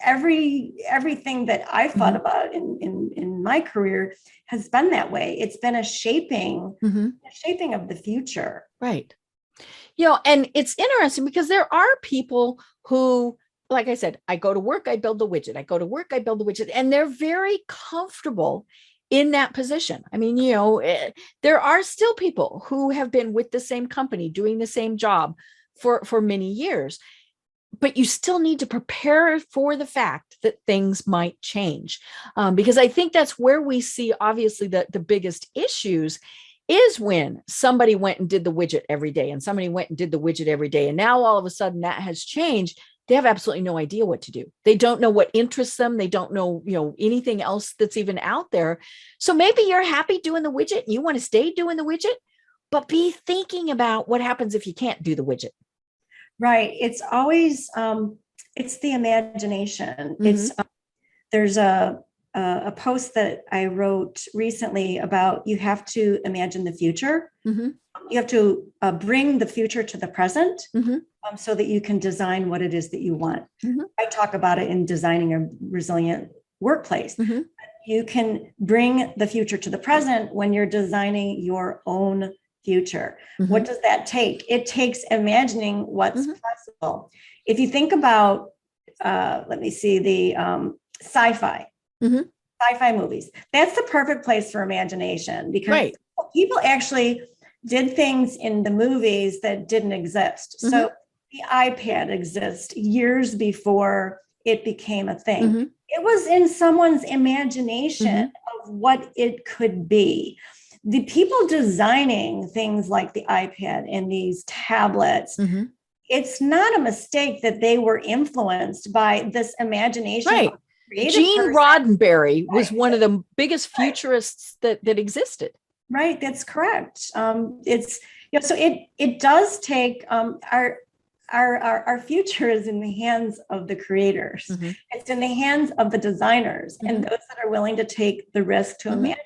Everything that I've thought about in my career has been that way. It's been a shaping of the future. Right. And it's interesting because there are people who, like I said, I go to work, I build the widget. I go to work, I build the widget, and they're very comfortable in that position. I mean, there are still people who have been with the same company doing the same job for many years, but you still need to prepare for the fact that things might change. Because I think that's where we see, obviously, the biggest issues is when somebody went and did the widget every day and somebody went and did the widget every day. And now all of a sudden that has changed. They have absolutely no idea what to do. They don't know what interests them. They don't know, anything else that's even out there. So maybe you're happy doing the widget and you want to stay doing the widget, but be thinking about what happens if you can't do the widget. Right. It's always, it's the imagination. Mm-hmm. There's a post that I wrote recently about you have to imagine the future. Mm-hmm. You have to bring the future to the present. Mm-hmm. So that you can design what it is that you want. Mm-hmm. I talk about it in designing a resilient workplace. Mm-hmm. You can bring the future to the present when you're designing your own future. Mm-hmm. What does that take? It takes imagining what's Mm-hmm. possible. If you think about, the sci-fi. Mm-hmm. Sci-fi movies, that's the perfect place for imagination because Right. people actually did things in the movies that didn't exist. Mm-hmm. So the iPad exists years before it became a thing. Mm-hmm. It was in someone's imagination of what it could be. The people designing things like the iPad and these tablets, Mm-hmm. it's not a mistake that they were influenced by this imagination. Right. Gene Roddenberry was one of the biggest futurists that existed. Right, that's correct. So it does take our future is in the hands of the creators. Mm-hmm. It's in the hands of the designers and those that are willing to take the risk to imagine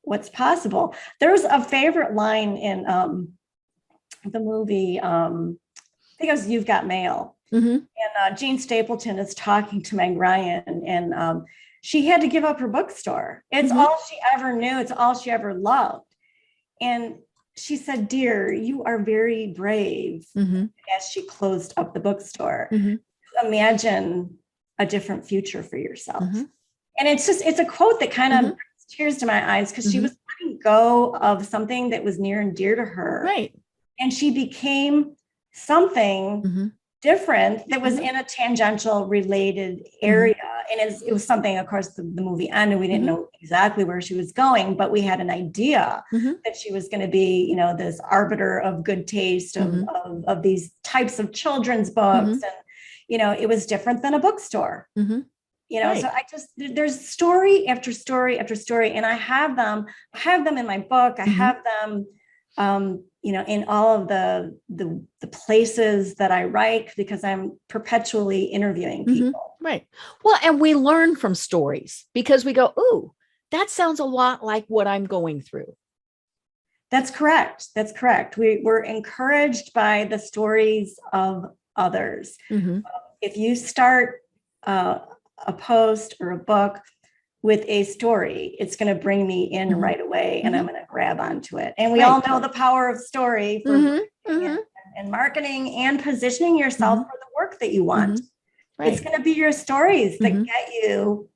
what's possible. There's a favorite line in the movie. I think it was You've Got Mail. Mm-hmm. And Jean Stapleton is talking to Meg Ryan, and she had to give up her bookstore. It's all she ever knew. It's all she ever loved. And she said, "Dear, you are very brave," as she closed up the bookstore. Imagine a different future for yourself. And it's a quote that kind of brings tears to my eyes because she was letting go of something that was near and dear to her. Right. And she became something different that was in a tangential related area. And it was something, of course, the movie ended. We didn't know exactly where she was going, but we had an idea that she was going to be, this arbiter of good taste of these types of children's books. And, it was different than a bookstore. Right. So there's story after story after story. And I have them in my book. I have them, in all of the places that I write because I'm perpetually interviewing people. Right. Well, and we learn from stories because we go, ooh, that sounds a lot like what I'm going through. That's correct. That's correct. We're encouraged by the stories of others. If you start a post or a book with a story, it's going to bring me in right away and I'm going to grab onto it. And we all know the power of story for and marketing and positioning yourself for the work that you want. Right. It's going to be your stories that get you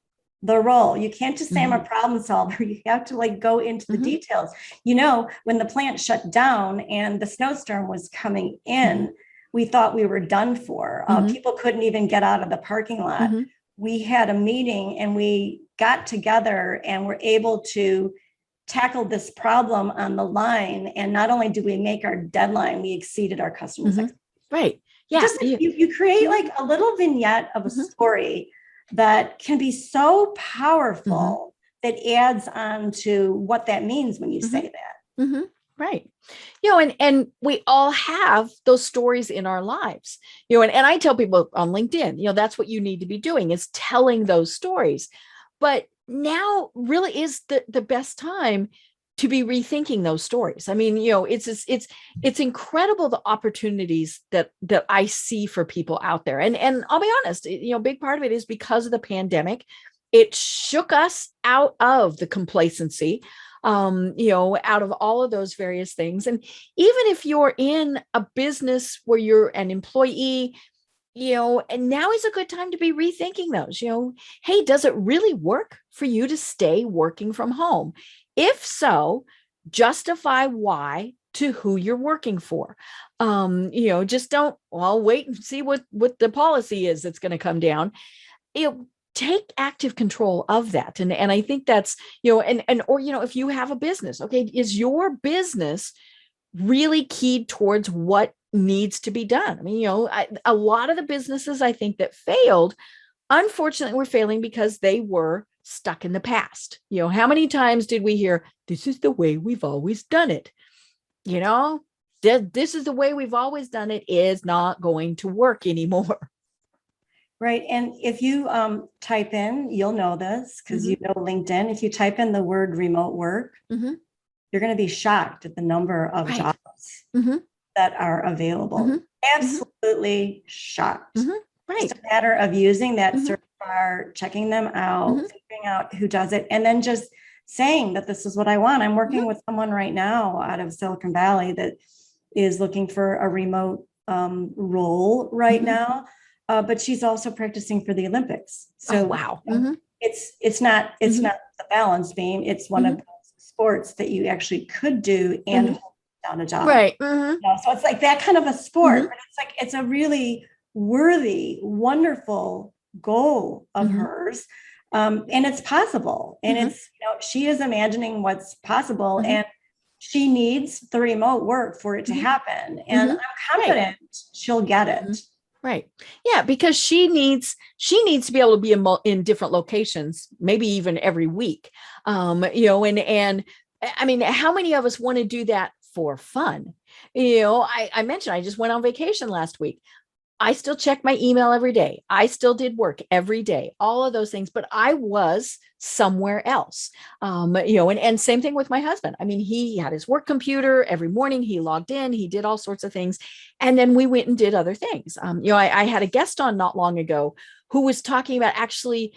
the role. You can't just say I'm a problem solver. You have to go into the details. When the plant shut down and the snowstorm was coming in, we thought we were done for. People couldn't even get out of the parking lot. We had a meeting and we got together and were able to tackle this problem on the line. And not only did we make our deadline, we exceeded our customers' expectations. Right. Yeah. Just you create a little vignette of a story that can be so powerful that adds on to what that means when you say that. Right. And we all have those stories in our lives, and I tell people on LinkedIn, that's what you need to be doing is telling those stories. But now really is the best time to be rethinking those stories. I mean, it's incredible the opportunities that I see for people out there. And I'll be honest, a big part of it is because of the pandemic. It shook us out of the complacency, out of all of those various things. And even if you're in a business where you're an employee, and now is a good time to be rethinking those, hey, does it really work for you to stay working from home? If so, justify why to who you're working for. Just don't, wait and see what the policy is that's going to come down. Take active control of that. And I think that's, or if you have a business, okay, is your business really keyed towards what needs to be done? I mean, a lot of the businesses I think that failed, unfortunately, were failing because they were stuck in the past. How many times did we hear, this is the way we've always done it? This is the way we've always done it is not going to work anymore. Right. And if you type in, you'll know this because you know LinkedIn, if you type in the word remote work, you're going to be shocked at the number of jobs that are available. Absolutely shocked. Right. It's a matter of using that search bar, checking them out, figuring out who does it, and then just saying that this is what I want. I'm working with someone right now out of Silicon Valley that is looking for a remote role right now. But she's also practicing for the Olympics. So wow. It's not the balance beam. It's one of those sports that you actually could do and hold down a job. Right. So it's like that kind of a sport, but it's a really worthy, wonderful goal of hers. And it's possible. And it's, she is imagining what's possible and she needs the remote work for it to happen. And I'm confident she'll get it. Right. Yeah, because she needs to be able to be in different locations, maybe even every week. And I mean, how many of us want to do that for fun? I mentioned I just went on vacation last week. I still check my email every day. I still did work every day, all of those things, but I was somewhere else. And same thing with my husband. I mean, he had his work computer every morning. He logged in, he did all sorts of things. And then we went and did other things. I had a guest on not long ago who was talking about actually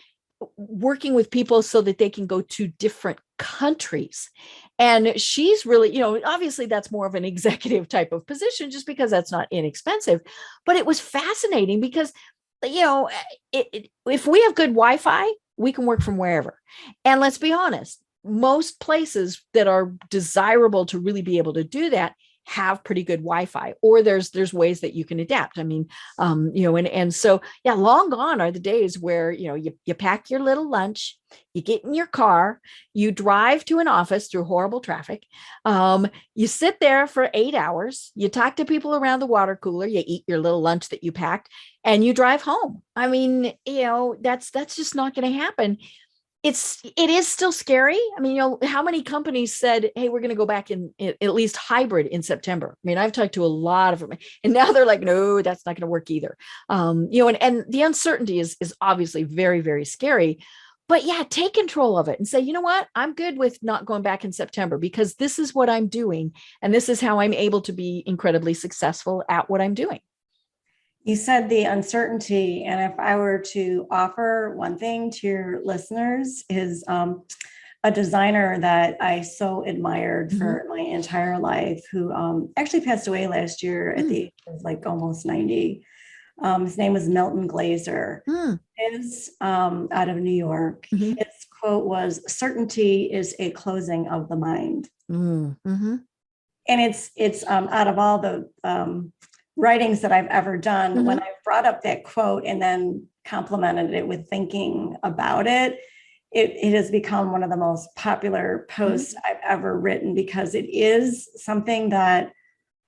working with people so that they can go to different countries. And she's really, obviously that's more of an executive type of position just because that's not inexpensive. But it was fascinating because, if we have good Wi-Fi, we can work from wherever. And let's be honest, most places that are desirable to really be able to do that have pretty good Wi-Fi, or there's ways that you can adapt. I mean, and so, yeah, long gone are the days where, you pack your little lunch, you get in your car, you drive to an office through horrible traffic. You sit there for 8 hours, you talk to people around the water cooler, you eat your little lunch that you packed, and you drive home. I mean, that's just not going to happen. It is still scary. I mean, how many companies said, hey, we're going to go back in at least hybrid in September? I mean, I've talked to a lot of them and now they're like, no, that's not going to work either. And the uncertainty is obviously very, very scary, but yeah, take control of it and say, you know what, I'm good with not going back in September because this is what I'm doing. And this is how I'm able to be incredibly successful at what I'm doing. You said the uncertainty, and if I were to offer one thing to your listeners is a designer that I so admired for my entire life, who actually passed away last year at the age of like almost 90. His name was Milton Glaser. His out of New York. His quote was, "Certainty is a closing of the mind." And it's out of all the writings that I've ever done, when I brought up that quote and then complemented it with thinking about it, it has become one of the most popular posts I've ever written, because it is something that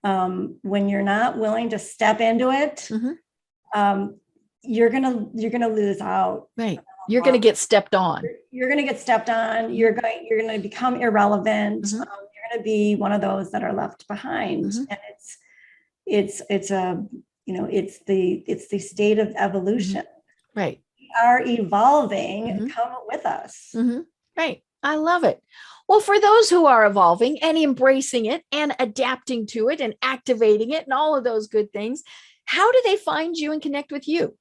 when you're not willing to step into it, you're gonna lose out. Right. You're going to get stepped on. You're going to get stepped on. You're going to become irrelevant. You're going to be one of those that are left behind. And it's the state of evolution. Right. We are evolving. Come with us. Right. I love it. Well, for those who are evolving and embracing it and adapting to it and activating it and all of those good things, how do they find you and connect with you?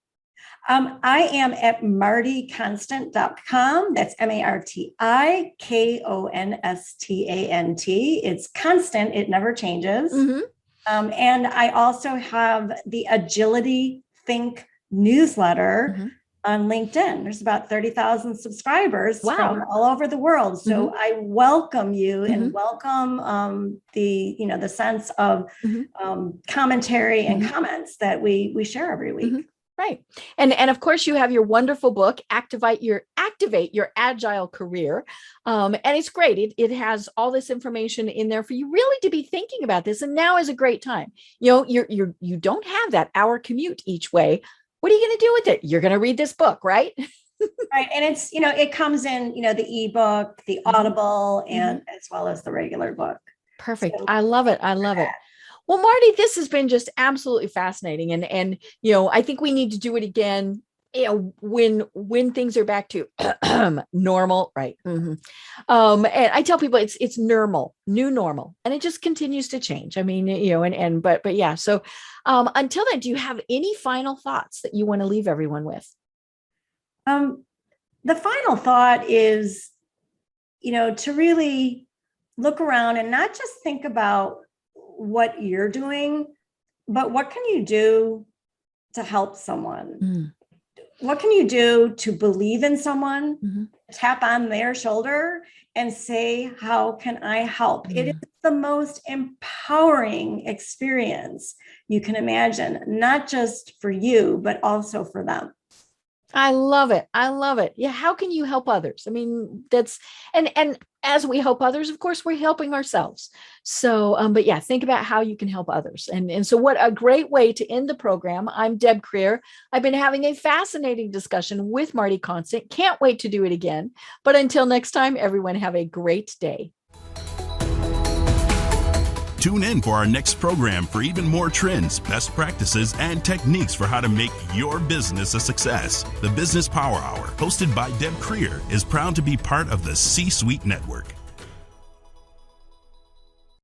I am at martikonstant.com. That's MartiKonstant. It's constant. It never changes. Mm-hmm. And I also have the Agility Think newsletter on LinkedIn. There's about 30,000 subscribers from all over the world. So I welcome you and welcome the sense of commentary and comments that we share every week. Right. And of course you have your wonderful book, Activate Your Agile Career. And it's great. It has all this information in there for you really to be thinking about this. And now is a great time. You don't have that hour commute each way. What are you going to do with it? You're going to read this book, right? Right. And it's, it comes in, the ebook, the Audible, and as well as the regular book. Perfect. So, I love it. I love it. Well, Marti, this has been just absolutely fascinating. And I think we need to do it again, when things are back to normal. Right. And I tell people it's normal, new normal, and it just continues to change. I mean, but yeah. So until then, do you have any final thoughts that you want to leave everyone with? The final thought is, to really look around and not just think about what you're doing, but what can you do to help someone? What can you do to believe in someone, tap on their shoulder and say, how can I help? It is the most empowering experience you can imagine, not just for you, but also for them. I love it. I love it. Yeah. How can you help others? I mean, and as we help others, of course, we're helping ourselves. So, but yeah, think about how you can help others. And so what a great way to end the program. I'm Deb Creer. I've been having a fascinating discussion with Marti Konstant. Can't wait to do it again. But until next time, everyone have a great day. Tune in for our next program for even more trends, best practices, and techniques for how to make your business a success. The Business Power Hour, hosted by Deb Creer, is proud to be part of the C-Suite Network.